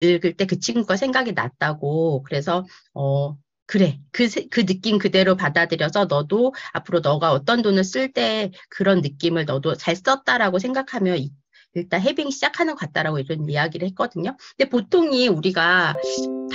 읽을 때 그 친구가 생각이 났다고. 그래서 그래. 그 느낌 그대로 받아들여서 너도 앞으로 너가 어떤 돈을 쓸 때 그런 느낌을 너도 잘 썼다라고 생각하면 일단 해빙 시작하는 것 같다라고 이런 이야기를 했거든요. 근데 보통이 우리가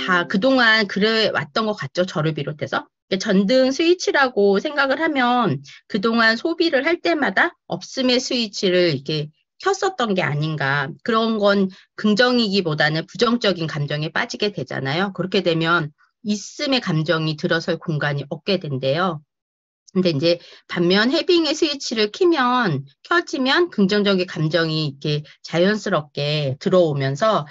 다 그동안 그래 왔던 것 같죠. 저를 비롯해서. 전등 스위치라고 생각을 하면 그동안 소비를 할 때마다 없음의 스위치를 이렇게 켰었던 게 아닌가. 그런 건 긍정이기보다는 부정적인 감정에 빠지게 되잖아요. 그렇게 되면 있음의 감정이 들어설 공간이 없게 된대요. 근데 이제 반면 해빙의 스위치를 켜지면 긍정적인 감정이 이렇게 자연스럽게 들어오면서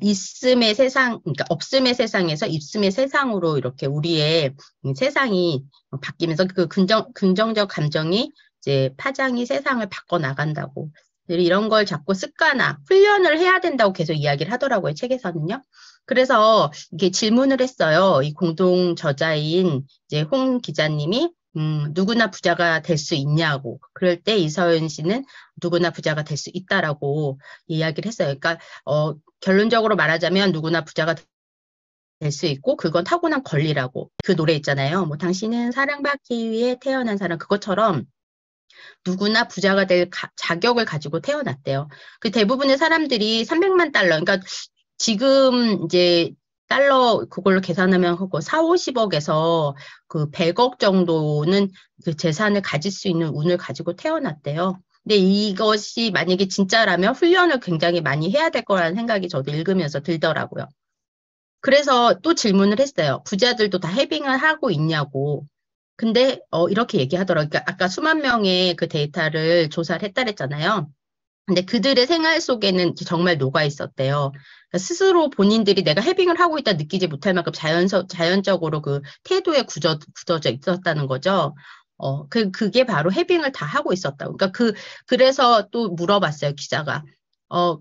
있음의 세상, 그러니까 없음의 세상에서 있음의 세상으로 이렇게 우리의 세상이 바뀌면서 그 긍정적 감정이 이제 파장이 세상을 바꿔 나간다고. 이런 걸 자꾸 습관화, 훈련을 해야 된다고 계속 이야기를 하더라고요, 책에서는요. 그래서 이게 질문을 했어요. 이 공동 저자인 이제 홍 기자님이 누구나 부자가 될 수 있냐고. 그럴 때 이서연 씨는 누구나 부자가 될 수 있다라고 이야기를 했어요. 그러니까, 결론적으로 말하자면 누구나 부자가 될 수 있고, 그건 타고난 권리라고. 그 노래 있잖아요. 뭐, 당신은 사랑받기 위해 태어난 사람. 그것처럼 누구나 부자가 될 자격을 가지고 태어났대요. 그 대부분의 사람들이 300만 달러, 그러니까 지금 이제 달러 그걸로 계산하면 하고 4, 50억에서 그 100억 정도는 그 재산을 가질 수 있는 운을 가지고 태어났대요. 근데 이것이 만약에 진짜라면 훈련을 굉장히 많이 해야 될 거라는 생각이 저도 읽으면서 들더라고요. 그래서 또 질문을 했어요. 부자들도 다 해빙을 하고 있냐고. 근데 이렇게 얘기하더라고요. 그러니까 아까 수만 명의 그 데이터를 조사를 했다 그랬잖아요. 근데 그들의 생활 속에는 정말 녹아 있었대요. 그러니까 스스로 본인들이 내가 해빙을 하고 있다 느끼지 못할 만큼 자연적으로 그 태도에 굳어져 있었다는 거죠. 그게 바로 해빙을 다 하고 있었다고. 그러니까 그래서 또 물어봤어요, 기자가.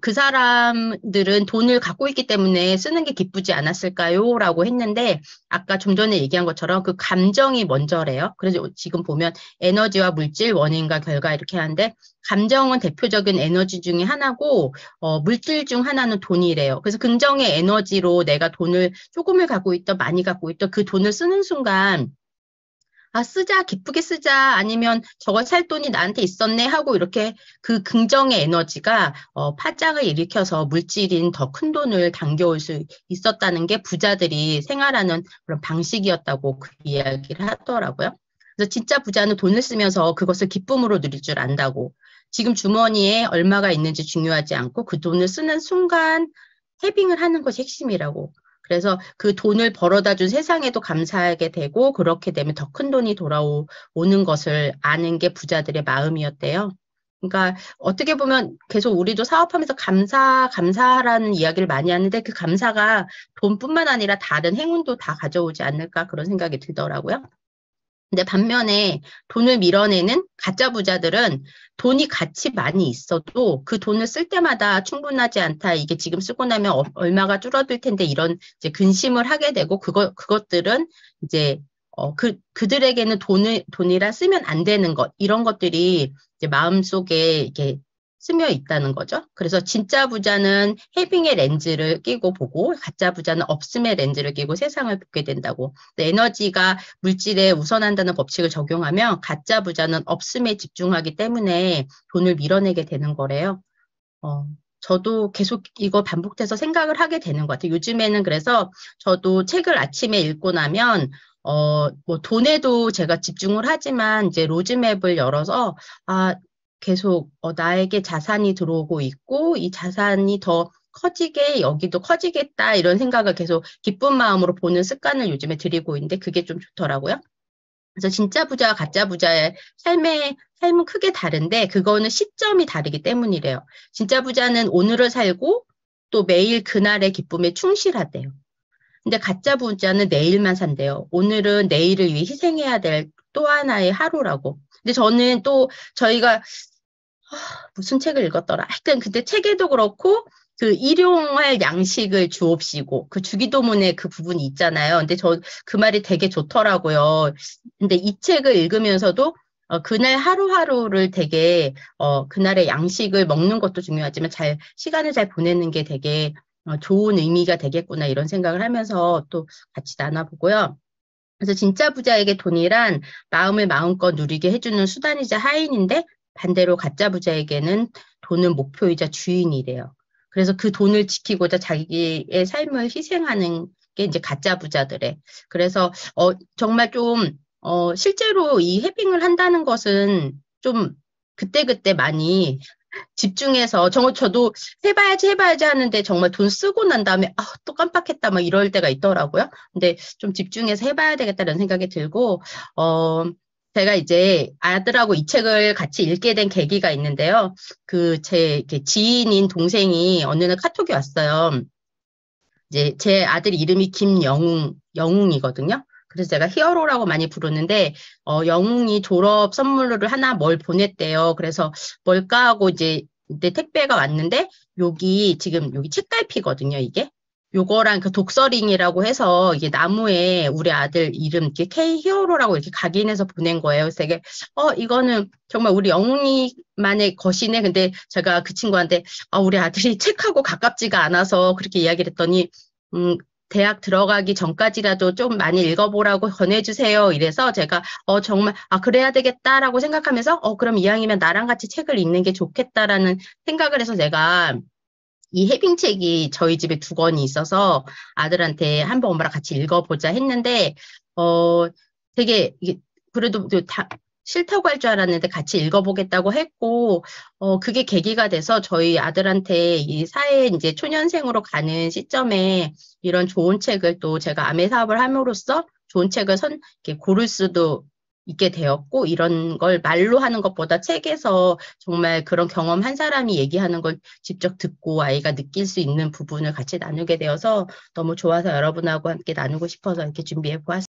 그 사람들은 돈을 갖고 있기 때문에 쓰는 게 기쁘지 않았을까요? 라고 했는데, 아까 좀 전에 얘기한 것처럼 그 감정이 먼저래요. 그래서 지금 보면 에너지와 물질, 원인과 결과 이렇게 하는데, 감정은 대표적인 에너지 중에 하나고, 물질 중 하나는 돈이래요. 그래서 긍정의 에너지로 내가 돈을 조금을 갖고 있던, 많이 갖고 있던 그 돈을 쓰는 순간, 아, 쓰자, 기쁘게 쓰자, 아니면 저거 살 돈이 나한테 있었네 하고 이렇게 그 긍정의 에너지가 파장을 일으켜서 물질인 더 큰 돈을 당겨올 수 있었다는 게 부자들이 생활하는 그런 방식이었다고 그 이야기를 하더라고요. 그래서 진짜 부자는 돈을 쓰면서 그것을 기쁨으로 누릴 줄 안다고. 지금 주머니에 얼마가 있는지 중요하지 않고 그 돈을 쓰는 순간 해빙을 하는 것이 핵심이라고. 그래서 그 돈을 벌어다 준 세상에도 감사하게 되고 그렇게 되면 더 큰 돈이 돌아오는 것을 아는 게 부자들의 마음이었대요. 그러니까 어떻게 보면 계속 우리도 사업하면서 감사라는 이야기를 많이 하는데 그 감사가 돈뿐만 아니라 다른 행운도 다 가져오지 않을까 그런 생각이 들더라고요. 근데 반면에 돈을 밀어내는 가짜 부자들은 돈이 가치 많이 있어도 그 돈을 쓸 때마다 충분하지 않다. 이게 지금 쓰고 나면 얼마가 줄어들 텐데 이런 이제 근심을 하게 되고 그것들은 이제 그들에게는 돈이라 쓰면 안 되는 것, 이런 것들이 이제 마음속에 이렇게 스며 있다는 거죠. 그래서 진짜 부자는 해빙의 렌즈를 끼고 보고 가짜 부자는 없음의 렌즈를 끼고 세상을 보게 된다고. 에너지가 물질에 우선한다는 법칙을 적용하면 가짜 부자는 없음에 집중하기 때문에 돈을 밀어내게 되는 거래요. 저도 계속 이거 반복돼서 생각을 하게 되는 것 같아요. 요즘에는 그래서 저도 책을 아침에 읽고 나면 뭐 돈에도 제가 집중을 하지만 이제 로즈맵을 열어서 계속 나에게 자산이 들어오고 있고 이 자산이 더 커지게 여기도 커지겠다 이런 생각을 계속 기쁜 마음으로 보는 습관을 요즘에 들이고 있는데 그게 좀 좋더라고요. 그래서 진짜 부자와 가짜 부자의 삶은 크게 다른데 그거는 시점이 다르기 때문이래요. 진짜 부자는 오늘을 살고 또 매일 그날의 기쁨에 충실하대요. 근데 가짜 부자는 내일만 산대요. 오늘은 내일을 위해 희생해야 될 또 하나의 하루라고. 근데 저는 또 저희가 무슨 책을 읽었더라. 하여튼 근데 책에도 그렇고 그 일용할 양식을 주옵시고 그 주기도문에 그 부분이 있잖아요. 근데 저 그 말이 되게 좋더라고요. 근데 이 책을 읽으면서도 그날 하루하루를 되게 그날의 양식을 먹는 것도 중요하지만 시간을 잘 보내는 게 되게 좋은 의미가 되겠구나 이런 생각을 하면서 또 같이 나눠보고요. 그래서 진짜 부자에게 돈이란 마음을 마음껏 누리게 해주는 수단이자 하인인데 반대로 가짜 부자에게는 돈은 목표이자 주인이래요. 그래서 그 돈을 지키고자 자기의 삶을 희생하는 게 이제 가짜 부자들의. 그래서 정말 좀 실제로 이 해빙을 한다는 것은 좀 그때그때 많이 집중해서 저도 해봐야지 하는데 정말 돈 쓰고 난 다음에 또 깜빡했다 막 이럴 때가 있더라고요. 근데 좀 집중해서 해봐야 되겠다는 생각이 들고 제가 이제 아들하고 이 책을 같이 읽게 된 계기가 있는데요. 제 지인인 동생이 어느 날 카톡이 왔어요. 이제 제 아들 이름이 영웅이거든요. 그래서 제가 히어로라고 많이 부르는데, 영웅이 졸업 선물을 하나 뭘 보냈대요. 그래서 뭘까 하고 이제 내 택배가 왔는데, 지금 여기 책갈피거든요, 이게. 요거랑 그 독서링이라고 해서 이게 나무에 우리 아들 이름 이렇게 K 히어로라고 이렇게 각인해서 보낸 거예요. 그래서 되게, 이거는 정말 우리 영웅이만의 것이네. 근데 제가 그 친구한테, 우리 아들이 책하고 가깝지가 않아서 그렇게 이야기를 했더니, 대학 들어가기 전까지라도 좀 많이 읽어보라고 권해주세요. 이래서 제가, 정말, 그래야 되겠다라고 생각하면서, 그럼 이왕이면 나랑 같이 책을 읽는 게 좋겠다라는 생각을 해서 제가 이 해빙책이 저희 집에 2권이 있어서 아들한테 한번 엄마랑 같이 읽어보자 했는데, 되게, 그래도 싫다고 할 줄 알았는데 같이 읽어보겠다고 했고, 그게 계기가 돼서 저희 아들한테 이 사회 이제 초년생으로 가는 시점에 이런 좋은 책을 또 제가 아메 사업을 함으로써 좋은 책을 이렇게 고를 수도 있게 되었고, 이런 걸 말로 하는 것보다 책에서 정말 그런 경험 한 사람이 얘기하는 걸 직접 듣고 아이가 느낄 수 있는 부분을 같이 나누게 되어서 너무 좋아서 여러분하고 함께 나누고 싶어서 이렇게 준비해 보았습니다.